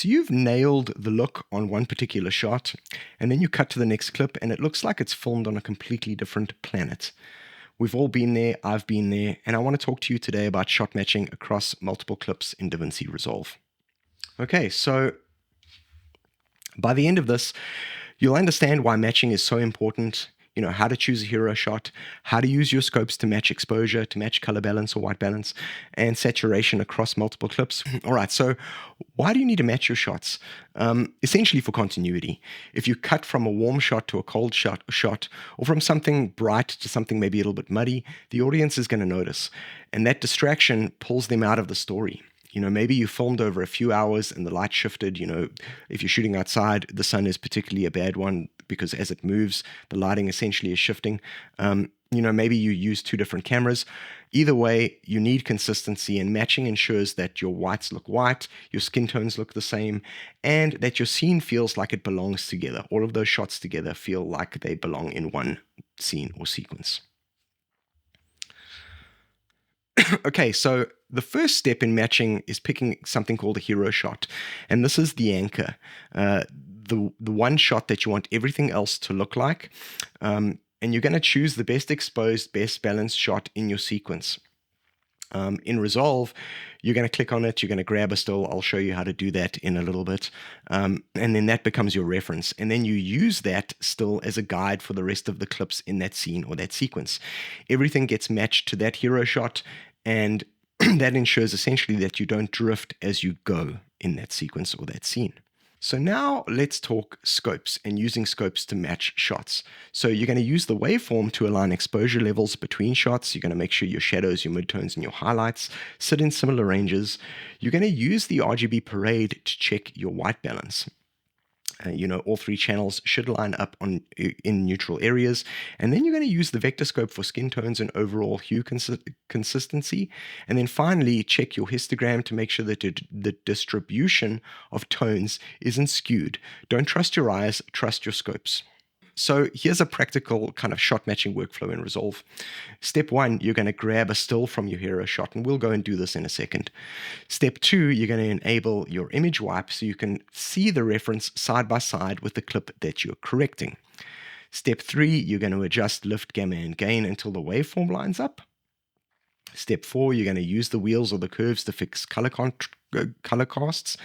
So you've nailed the look on one particular shot, and then you cut to the next clip, and it looks like it's filmed on a completely different planet. We've all been there, I've been there, and I want to talk to you today about shot matching across multiple clips in DaVinci Resolve. Okay, so by the end of this, you'll understand why matching is so important, how to choose a hero shot, how to use your scopes to match exposure, to match color balance or white balance, and saturation across multiple clips. All right, so why do you need to match your shots? Essentially for continuity. If you cut from a warm shot to a cold shot, or from something bright to something maybe a little bit muddy, the audience is going to notice, and that distraction pulls them out of the story. Maybe you filmed over a few hours and the light shifted. If you're shooting outside, the sun is particularly a bad one because as it moves, the lighting essentially is shifting. Maybe you use two different cameras. Either way, you need consistency, and matching ensures that your whites look white, your skin tones look the same, and that your scene feels like it belongs together. All of those shots together feel like they belong in one scene or sequence. Okay, so the first step in matching is picking something called a hero shot, and this is the anchor, the one shot that you want everything else to look like, and you're going to choose the best exposed, best balanced shot in your sequence. In Resolve, you're going to click on it, you're going to grab a still. I'll show you how to do that in a little bit, and then that becomes your reference, and then you use that still as a guide for the rest of the clips in that scene or that sequence. Everything gets matched to that hero shot, and that ensures essentially that you don't drift as you go in that sequence or that scene. So now let's talk scopes and using scopes to match shots. So you're going to use the waveform to align exposure levels between shots. You're going to make sure your shadows, your midtones, and your highlights sit in similar ranges. You're going to use the RGB parade to check your white balance. All three channels should line up in neutral areas. And then you're going to use the Vectorscope for skin tones and overall hue consistency. And then finally, check your histogram to make sure that the distribution of tones isn't skewed. Don't trust your eyes, trust your scopes. So here's a practical kind of shot matching workflow in Resolve. Step 1, you're going to grab a still from your hero shot, and we'll go and do this in a second. Step 2, you're going to enable your image wipe so you can see the reference side by side with the clip that you're correcting. Step 3, you're going to adjust lift, gamma, and gain until the waveform lines up. Step 4, you're going to use the wheels or the curves to fix color casts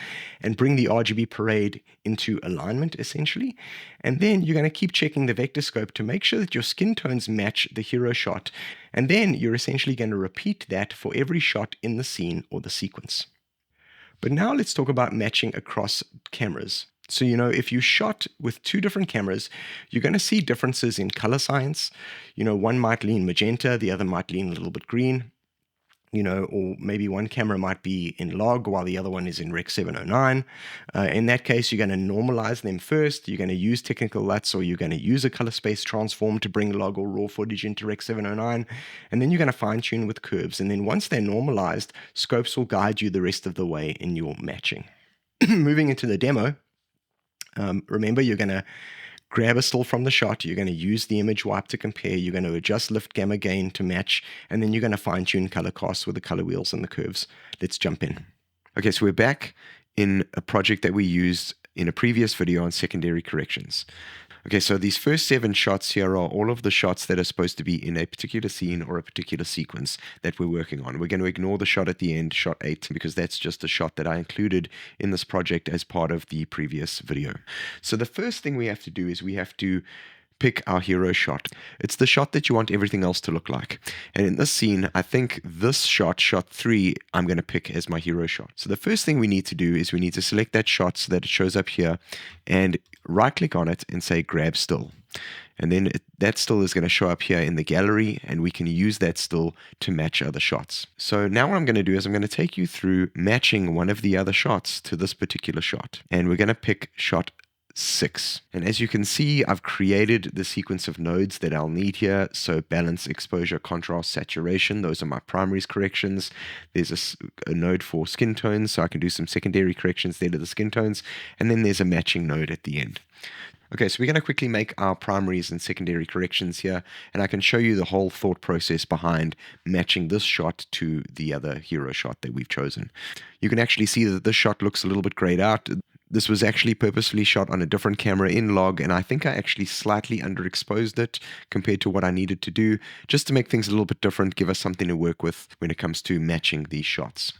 and bring the RGB parade into alignment, essentially. And then you're going to keep checking the Vectorscope to make sure that your skin tones match the hero shot. And then you're essentially going to repeat that for every shot in the scene or the sequence. But now let's talk about matching across cameras. So, if you shot with two different cameras, you're going to see differences in color science. One might lean magenta, the other might lean a little bit green. Or maybe one camera might be in log while the other one is in Rec 709. In that case, you're going to normalize them first. You're going to use technical LUTs, or you're going to use a color space transform to bring log or raw footage into Rec 709. And then you're going to fine tune with curves. And then once they're normalized, scopes will guide you the rest of the way in your matching. Moving into the demo, remember, you're going to grab a still from the shot, you're going to use the image wipe to compare, you're going to adjust lift, gamma, gain to match, and then you're going to fine-tune color casts with the color wheels and the curves. Let's jump in. Okay, so we're back in a project that we used in a previous video on secondary corrections. Okay, so these first 7 shots here are all of the shots that are supposed to be in a particular scene or a particular sequence that we're working on. We're going to ignore the shot at the end, shot 8, because that's just a shot that I included in this project as part of the previous video. So the first thing we have to do is we have to pick our hero shot. It's the shot that you want everything else to look like. And in this scene, I think this shot, shot 3, I'm going to pick as my hero shot. So the first thing we need to do is we need to select that shot so that it shows up here, and right-click on it and say grab still. And then that still is going to show up here in the gallery, and we can use that still to match other shots. So now what I'm going to do is I'm going to take you through matching one of the other shots to this particular shot. And we're going to pick shot 6. And as you can see, I've created the sequence of nodes that I'll need here. So balance, exposure, contrast, saturation. Those are my primaries corrections. There's a node for skin tones, so I can do some secondary corrections there to the skin tones. And then there's a matching node at the end. Okay, so we're going to quickly make our primaries and secondary corrections here, and I can show you the whole thought process behind matching this shot to the other hero shot that we've chosen. You can actually see that this shot looks a little bit grayed out. This was actually purposefully shot on a different camera in log, and I think I actually slightly underexposed it compared to what I needed to do, just to make things a little bit different, give us something to work with when it comes to matching these shots.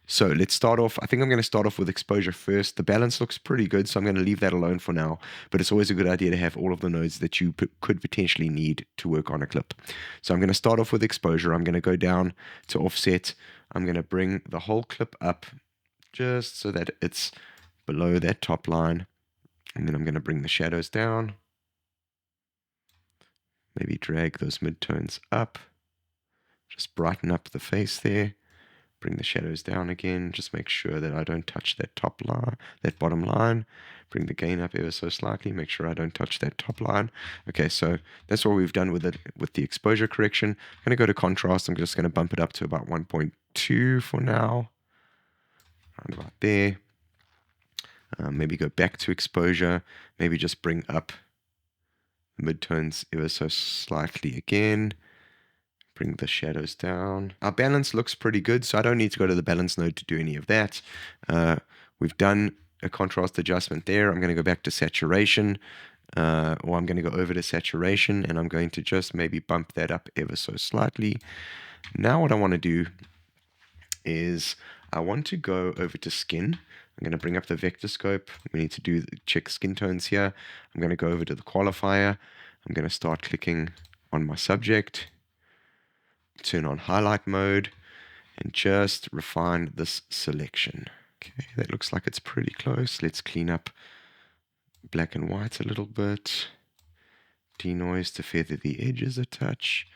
So let's start off. I think I'm going to start off with exposure first. The balance looks pretty good, so I'm going to leave that alone for now. But it's always a good idea to have all of the nodes that you could potentially need to work on a clip. So I'm going to start off with exposure. I'm going to go down to offset. I'm going to bring the whole clip up just so that it's below that top line. And then I'm going to bring the shadows down. Maybe drag those midtones up. Just brighten up the face there. Bring the shadows down again. Just make sure that I don't touch that top line, that bottom line. Bring the gain up ever so slightly. Make sure I don't touch that top line. Okay, so that's what we've done with it with the exposure correction. I'm going to go to contrast. I'm just going to bump it up to about 1.2 for now. Around about there. Maybe go back to exposure. Maybe just bring up the midtones ever so slightly again. Bring the shadows down. Our balance looks pretty good, so I don't need to go to the balance node to do any of that. We've done a contrast adjustment there. I'm going to go back to saturation, or I'm going to go over to saturation, and I'm going to just maybe bump that up ever so slightly. Now what I want to do is I want to go over to skin. I'm going to bring up the Vectorscope. We need to check skin tones here. I'm going to go over to the qualifier. I'm going to start clicking on my subject. Turn on highlight mode and just refine this selection. Okay, that looks like it's pretty close. Let's clean up black and white a little bit. Denoise to feather the edges a touch.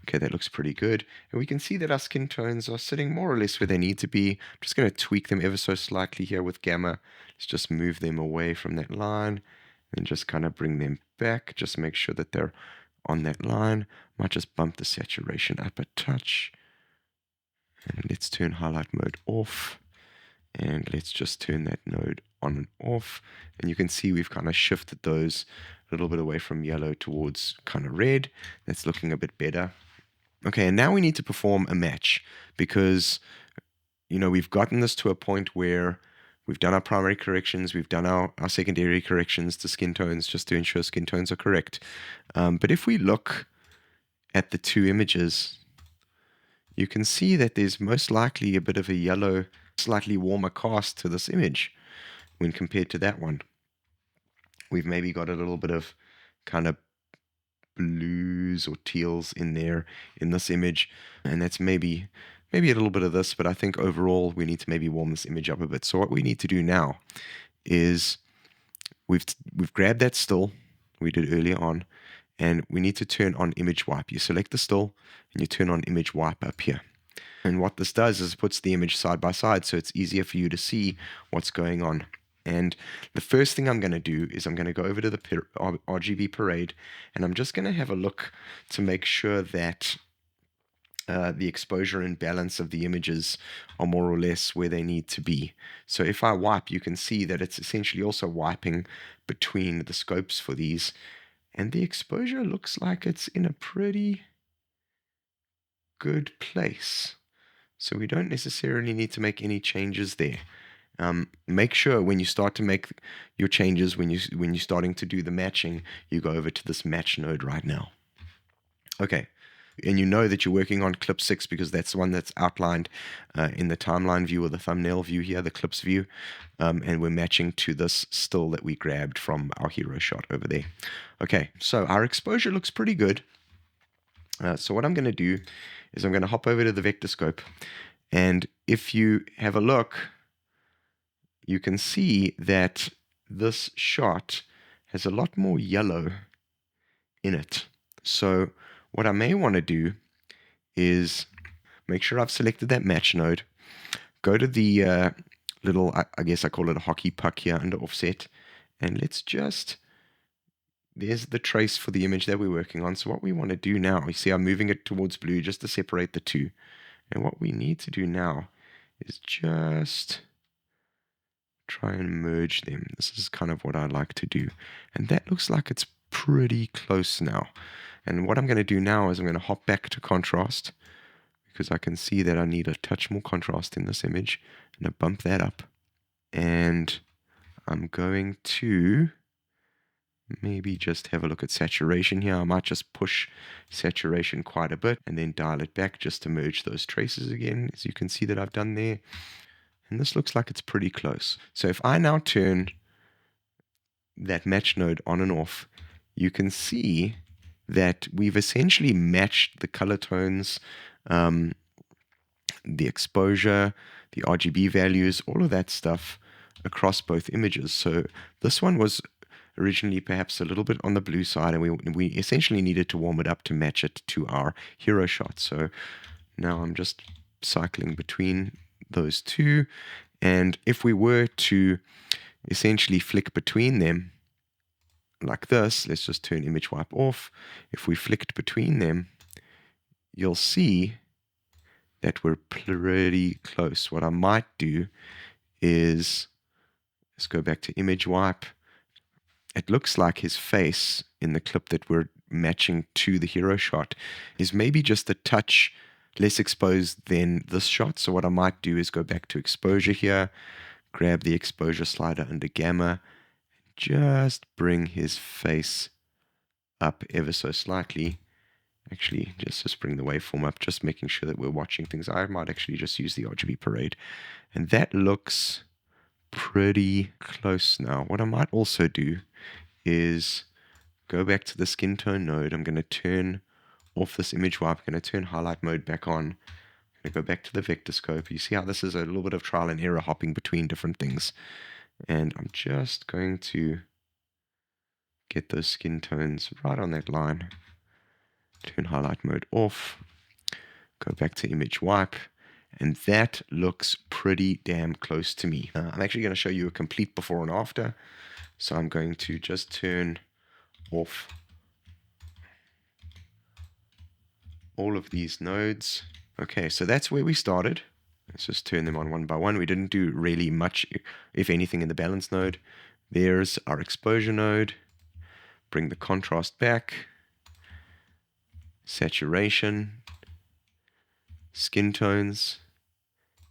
Okay, that looks pretty good. And we can see that our skin tones are sitting more or less where they need to be. I'm just going to tweak them ever so slightly here with gamma. Let's just move them away from that line and just kind of bring them back. Just make sure that they're on that line. Might just bump the saturation up a touch. And let's turn highlight mode off. And let's just turn that node on and off. And you can see we've kind of shifted those a little bit away from yellow towards kind of red. That's looking a bit better. Okay, and now we need to perform a match because, you know, we've gotten this to a point where we've done our primary corrections, we've done our secondary corrections to skin tones just to ensure skin tones are correct. But if we look at the two images, you can see that there's most likely a bit of a yellow, slightly warmer cast to this image when compared to that one. We've maybe got a little bit of kind of blues or teals in there in this image, and that's maybe a little bit of this, but I think overall we need to maybe warm this image up a bit. So what we need to do now is we've grabbed that still we did earlier on, and we need to turn on image wipe. You select the still and you turn on image wipe up here. And what this does is it puts the image side by side, so it's easier for you to see what's going on. And the first thing I'm going to do is I'm going to go over to the RGB parade, and I'm just going to have a look to make sure that the exposure and balance of the images are more or less where they need to be. So if I wipe, you can see that it's essentially also wiping between the scopes for these, and the exposure looks like it's in a pretty good place. So we don't necessarily need to make any changes there. Make sure when you start to make your changes, when you're starting to do the matching, you go over to this match node right now. Okay, and you know that you're working on clip 6 because that's the one that's outlined in the timeline view or the thumbnail view here, the clips view, and we're matching to this still that we grabbed from our hero shot over there. Okay, so our exposure looks pretty good. So what I'm going to do is I'm going to hop over to the Vectorscope, and if you have a look, you can see that this shot has a lot more yellow in it. So what I may want to do is make sure I've selected that match node, go to the little, I guess I call it a hockey puck here under offset, and let's just, there's the trace for the image that we're working on. So what we want to do now, you see I'm moving it towards blue just to separate the two. And what we need to do now is just try and merge them. This is kind of what I like to do. And that looks like it's pretty close now. And what I'm going to do now is I'm going to hop back to contrast because I can see that I need a touch more contrast in this image. And I bump that up. And I'm going to maybe just have a look at saturation here. I might just push saturation quite a bit and then dial it back just to merge those traces again, as you can see that I've done there. And this looks like it's pretty close. So if I now turn that match node on and off, you can see that we've essentially matched the color tones, the exposure, the RGB values, all of that stuff across both images. So this one was originally perhaps a little bit on the blue side, and we essentially needed to warm it up to match it to our hero shot. So now I'm just cycling between those two, and if we were to essentially flick between them like this, let's just turn image wipe off. If we flicked between them, you'll see that we're pretty close. What I might do is, let's go back to image wipe. It looks like his face in the clip that we're matching to the hero shot is maybe just a touch less exposed than this shot. So what I might do is go back to exposure here, grab the exposure slider under gamma, just bring his face up ever so slightly. Actually, just bring the waveform up, just making sure that we're watching things. I might actually just use the RGB parade. And that looks pretty close now. What I might also do is go back to the skin tone node. I'm going to turn off this image wipe. I'm going to turn highlight mode back on. I'm going to go back to the Vectorscope. You see how this is a little bit of trial and error, hopping between different things. And I'm just going to get those skin tones right on that line. Turn highlight mode off. Go back to image wipe. And that looks pretty damn close to me. I'm actually going to show you a complete before and after. So I'm going to just turn off all of these nodes. Okay, so that's where we started. Let's just turn them on one by one. We didn't do really much, if anything, in the balance node. There's our exposure node. Bring the contrast back. Saturation. Skin tones.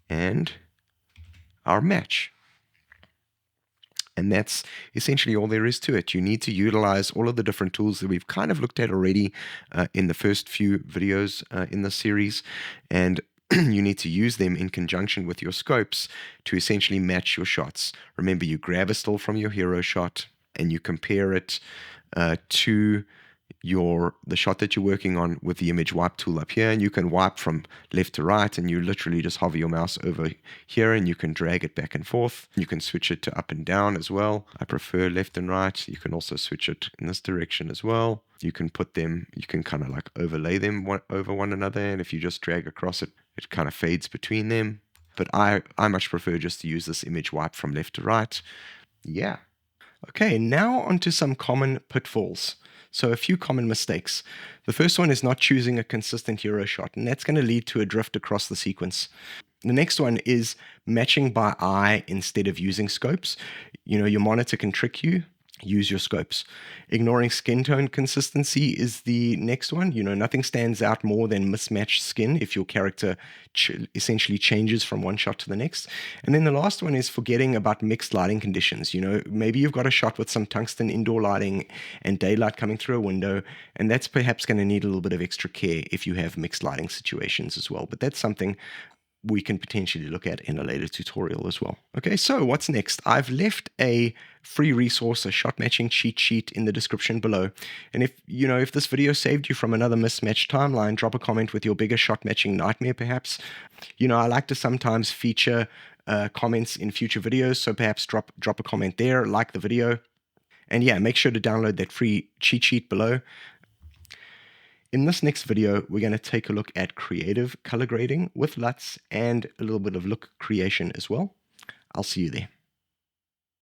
And our match. And that's essentially all there is to it. You need to utilize all of the different tools that we've kind of looked at already in the first few videos in this series. And you need to use them in conjunction with your scopes to essentially match your shots. Remember, you grab a still from your hero shot and you compare it to the shot that you're working on with the image wipe tool up here, and you can wipe from left to right, and you literally just hover your mouse over here and you can drag it back and forth. You can switch it to up and down as well. I prefer left and right. You can also switch it in this direction as well. You can put them, you can kind of like overlay them over one another, and if you just drag across it, it kind of fades between them. But I much prefer just to use this image wipe from left to right. Yeah. Okay, now onto some common pitfalls. So a few common mistakes. The first one is not choosing a consistent hero shot, and that's going to lead to a drift across the sequence. The next one is matching by eye instead of using scopes. You know, your monitor can trick you. Use your scopes. Ignoring skin tone consistency is the next one. You know, nothing stands out more than mismatched skin if your character essentially changes from one shot to the next. And then the last one is forgetting about mixed lighting conditions. You know, maybe you've got a shot with some tungsten indoor lighting and daylight coming through a window, and that's perhaps going to need a little bit of extra care if you have mixed lighting situations as well. But that's something we can potentially look at in a later tutorial as well. Okay, so what's next? I've left a free resource, a shot matching cheat sheet in the description below. And if this video saved you from another mismatched timeline, drop a comment with your biggest shot matching nightmare perhaps. You know, I like to sometimes feature comments in future videos, so perhaps drop a comment there, like the video. And yeah, make sure to download that free cheat sheet below. In this next video, we're going to take a look at creative color grading with LUTs and a little bit of look creation as well. I'll see you there.